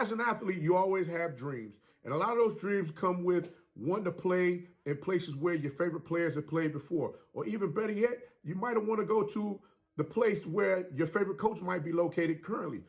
as an athlete, you always have dreams. And a lot of those dreams come with wanting to play in places where your favorite players have played before. Or even better yet, you might want to go to the place where your favorite coach might be located currently.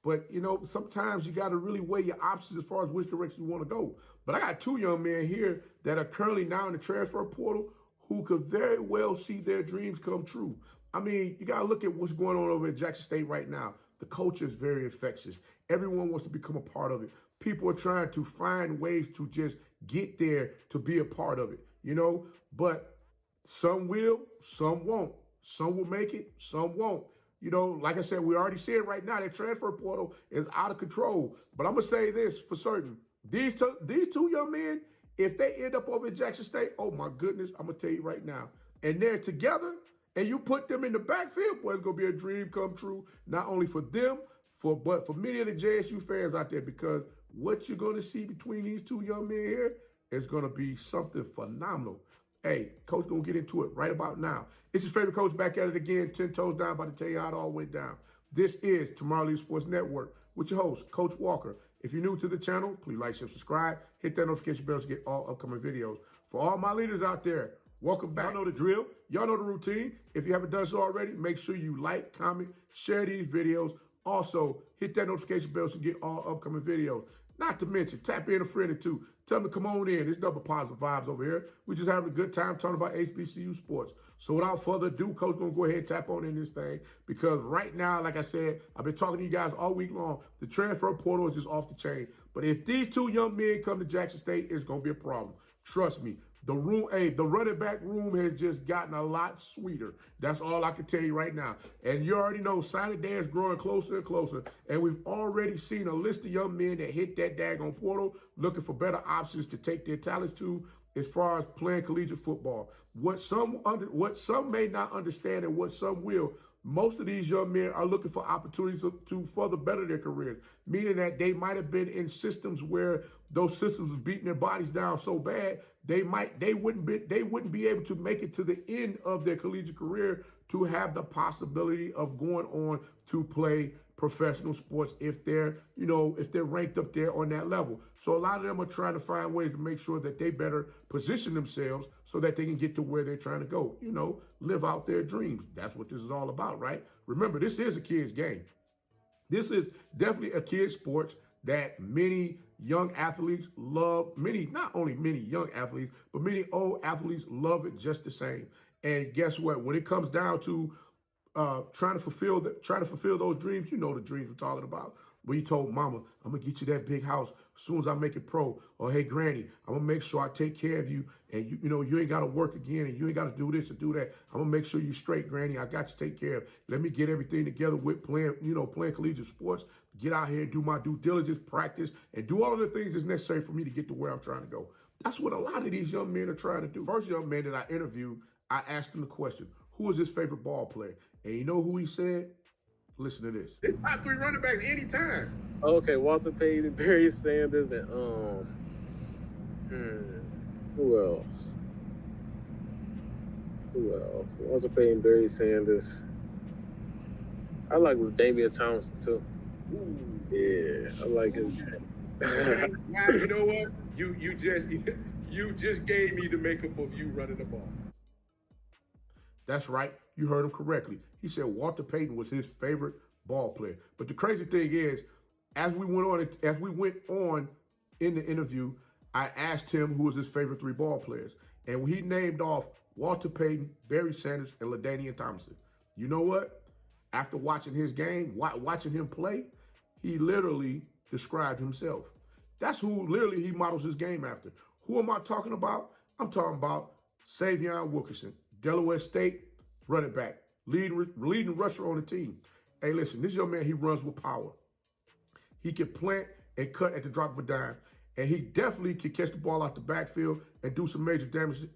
But, you know, sometimes you got to really weigh your options as far as which direction you want to go. But I got two young men here that are currently now in the transfer portal who could very well see their dreams come true. I mean, you got to look at what's going on over at Jackson State right now. The culture is very infectious. Everyone wants to become a part of it. People are trying to find ways to just get there to be a part of it, you know. But some will, some won't. Some will make it, some won't. You know, like I said, we already said right now that transfer portal is out of control. But I'm going to say this for certain. These two young men, if they end up over at Jackson State, oh, my goodness, I'm going to tell you right now. And they're together, and you put them in the backfield, boy, it's going to be a dream come true, not only for them, but for many of the JSU fans out there, because what you're going to see between these two young men here is going to be something phenomenal. Hey, Coach going to get into it right about now. It's your favorite coach back at it again, 10 toes down, about to tell you how it all went down. This is Tomorrow League Sports Network with your host, Coach Walker. If you're new to the channel, please like, share, subscribe. Hit that notification bell to get all upcoming videos. For all my leaders out there, welcome back. Y'all know the drill. Y'all know the routine. If you haven't done so already, make sure you like, comment, share these videos. Also, hit that notification bell to get all upcoming videos. Not to mention, tap in a friend or two. Tell them to come on in. There's nothing but positive vibes over here. We're just having a good time talking about HBCU sports. So without further ado, Coach going to go ahead and tap on in this thing. Because right now, like I said, I've been talking to you guys all week long. The transfer portal is just off the chain. But if these two young men come to Jackson State, it's going to be a problem. Trust me. The running back room has just gotten a lot sweeter. That's all I can tell you right now. And you already know signing day is growing closer and closer. And we've already seen a list of young men that hit that daggone portal looking for better options to take their talents to as far as playing collegiate football. What some may not understand and what some will, most of these young men are looking for opportunities to further better their careers, meaning that they might have been in systems where those systems was beating their bodies down so bad they wouldn't be able to make it to the end of their collegiate career to have the possibility of going on to play professional sports if they're ranked up there on that level. So a lot of them are trying to find ways to make sure that they better position themselves so that they can get to where they're trying to go, live out their dreams. That's what this is all about, right? Remember, this is a kid's game. This is definitely a kid's sports that many young athletes love. Not only many young athletes, but many old athletes love it just the same. And guess what? When it comes down to trying to fulfill those dreams, you know the dreams we're talking about. When you told mama, I'm going to get you that big house as soon as I make it pro. Or, hey, granny, I'm going to make sure I take care of you. And, you ain't got to work again and you ain't got to do this or do that. I'm going to make sure you straight, granny. I got you take care of. Let me get everything together with playing collegiate sports. Get out here and do my due diligence, practice, and do all of the things that's necessary for me to get to where I'm trying to go. That's what a lot of these young men are trying to do. First young man that I interviewed, I asked him the question, who is his favorite ball player? And you know who he said? Listen to this. It's top 3 running backs anytime. Okay, Walter Payton, Barry Sanders, and who else? Walter Payton, Barry Sanders. I like with Damian Thompson too. Ooh. Yeah, I like his game. Now, you know what? You just gave me the makeup of you running the ball. That's right. You heard him correctly. He said Walter Payton was his favorite ball player. But the crazy thing is, as we went on in the interview, I asked him who was his favorite 3 ball players. And he named off Walter Payton, Barry Sanders, and LaDainian Thompson. You know what? After watching his game, watching him play, he literally described himself. That's who literally he models his game after. Who am I talking about? I'm talking about Sy'veon Wilkerson, Delaware State running back, leading rusher on the team. Hey, listen, this young man, he runs with power. He can plant and cut at the drop of a dime, and he definitely can catch the ball out the backfield and do some major damage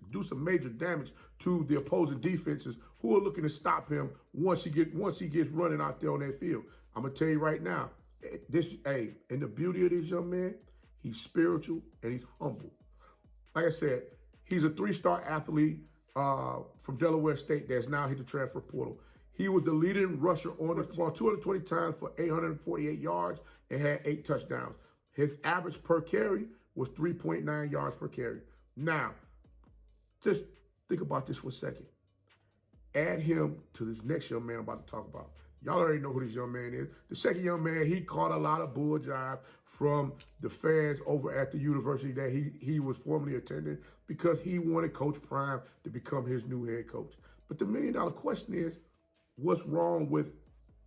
to the opposing defenses who are looking to stop him once he gets running out there on that field. I'm gonna tell you right now, and the beauty of this young man, he's spiritual and he's humble. Like I said, he's a 3-star athlete from Delaware State that's now hit the transfer portal. He was the leading rusher on the ball 220 times for 848 yards and had 8 touchdowns. His average per carry was 3.9 yards per carry. Now, just think about this for a second. Add him to this next young man I'm about to talk about. Y'all already know who this young man is. The second young man, he caught a lot of bull jive from the fans over at the university that he was formerly attending because he wanted Coach Prime to become his new head coach. But the $1 million question is, what's wrong with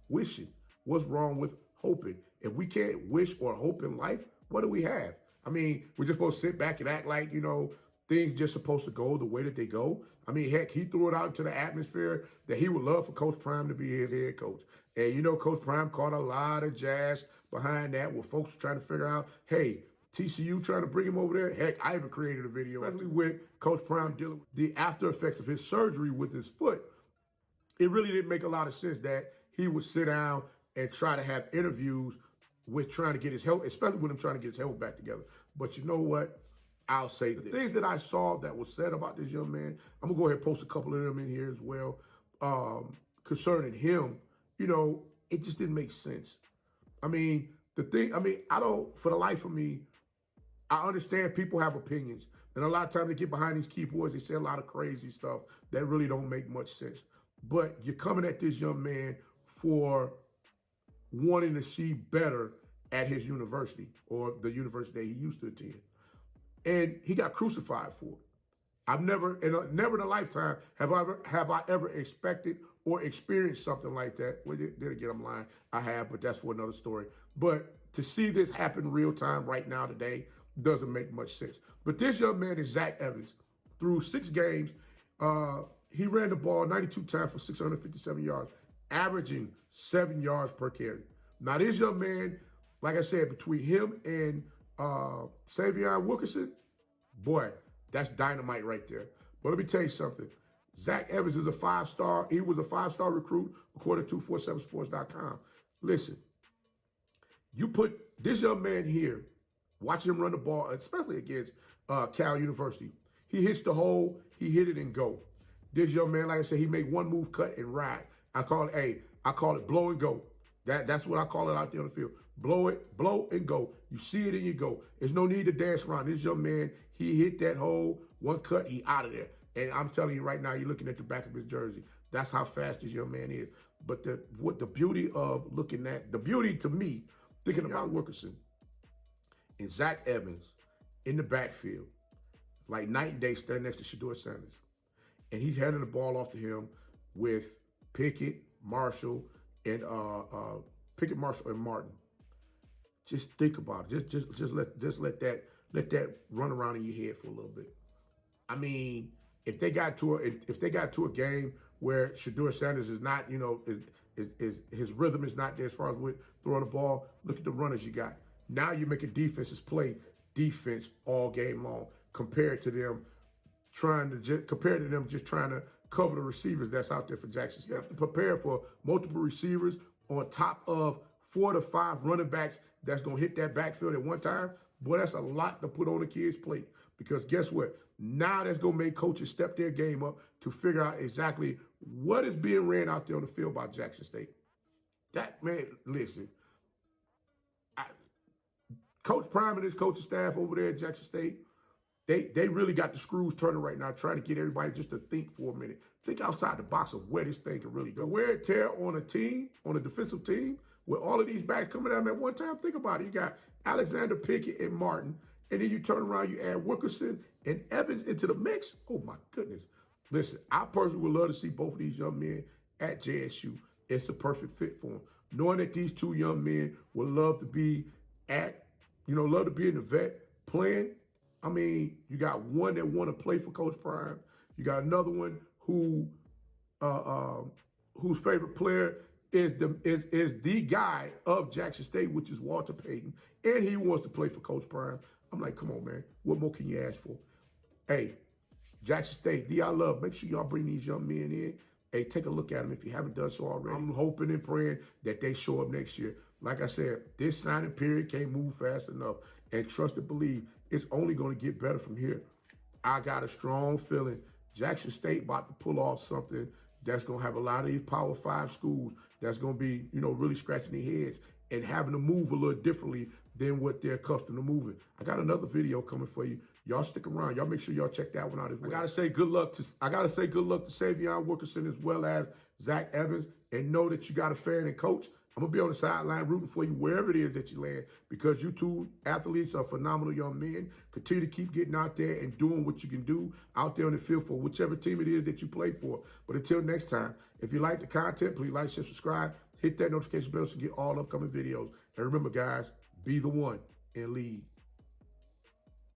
wishing? What's wrong with hoping? If we can't wish or hope in life, what do we have? I mean, we're just supposed to sit back and act like, things just supposed to go the way that they go. I mean, heck, he threw it out into the atmosphere that he would love for Coach Prime to be his head coach. And, Coach Prime caught a lot of jazz behind that where folks were trying to figure out, hey, TCU trying to bring him over there. Heck, I even created a video with Coach Prime dealing with the after effects of his surgery with his foot. It really didn't make a lot of sense that he would sit down and try to have interviews with trying to get his health, especially with him trying to get his health back together. But you know what? I'll say the things that I saw that was said about this young man, I'm going to go ahead and post a couple of them in here as well, concerning him. It just didn't make sense. I mean, for the life of me, I understand people have opinions. And a lot of times they get behind these keyboards, they say a lot of crazy stuff that really don't make much sense. But you're coming at this young man for wanting to see better at his university or the university that he used to attend. And he got crucified for it. I've never in a lifetime have I ever expected or experienced something like that. Well, then again, I'm lying. I have, but that's for another story. But to see this happen real time right now today doesn't make much sense. But this young man is Zach Evans. Through 6 games, he ran the ball 92 times for 657 yards, averaging 7 yards per carry. Now, this young man, like I said, between him and Sy'veon Wilkerson, boy, that's dynamite right there. But let me tell you something. Zach Evans is a 5-star. He was a 5-star recruit, according to 247sports.com. Listen, you put this young man here, watch him run the ball, especially against Cal University. He hits the hole, he hit it and go. This young man, like I said, he made one move, cut and ride. I call it blow and go. That's what I call it out there on the field. Blow it, blow and go. You see it and you go. There's no need to dance around. This young man, he hit that hole, one cut, he out of there. And I'm telling you right now, you're looking at the back of his jersey. That's how fast this young man is. But the beauty to me, thinking about Wilkerson and Zach Evans in the backfield, like night and day standing next to Shedeur Sanders. And he's handing the ball off to him with Pickett, Marshall, and Martin. Just think about it. Just let that run around in your head for a little bit. I mean, if they got to a game where Shedeur Sanders is not, his rhythm is not there as far as with throwing the ball, look at the runners you got. Now you're making defenses play defense all game long compared to them just trying to cover the receivers that's out there for Jackson State. To prepare for multiple receivers on top of 4 to 5 running backs that's going to hit that backfield at one time, boy, that's a lot to put on the kid's plate. Because guess what? Now that's going to make coaches step their game up to figure out exactly what is being ran out there on the field by Jackson State. That, man, listen, Coach Prime and his coaching staff over there at Jackson State, they really got the screws turning right now, trying to get everybody just to think for a minute. Think outside the box of where this thing can really go. Wear and tear on a team, on a defensive team, with all of these backs coming at them at one time. Think about it. You got Alexander, Pickett, and Martin, and then you turn around, you add Wilkerson and Evans into the mix. Oh, my goodness. Listen, I personally would love to see both of these young men at JSU. It's a perfect fit for them. Knowing that these 2 young men would love to be in the vet playing. I mean, you got one that want to play for Coach Prime. You got another one whose favorite player is the guy of Jackson State, which is Walter Payton, and he wants to play for Coach Prime. I'm like, come on, man. What more can you ask for? Hey, Jackson State, love. Make sure y'all bring these young men in. Hey, take a look at them if you haven't done so already. I'm hoping and praying that they show up next year. Like I said, this signing period can't move fast enough. And trust and believe, it's only going to get better from here. I got a strong feeling Jackson State about to pull off something that's going to have a lot of these Power 5 schools that's going to be, really scratching their heads and having to move a little differently than what they're accustomed to moving. I got another video coming for you. Y'all stick around. Y'all make sure y'all check that one out as well. I gotta say good luck to Sy'veon Wilkerson as well as Zack Evans, and know that you got a fan and coach. I'm gonna be on the sideline rooting for you wherever it is that you land, because you two athletes are phenomenal young men. Continue to keep getting out there and doing what you can do out there on the field for whichever team it is that you play for. But until next time, if you like the content, please like, share, subscribe, hit that notification bell so you get all upcoming videos. And remember, guys, be the one and lead.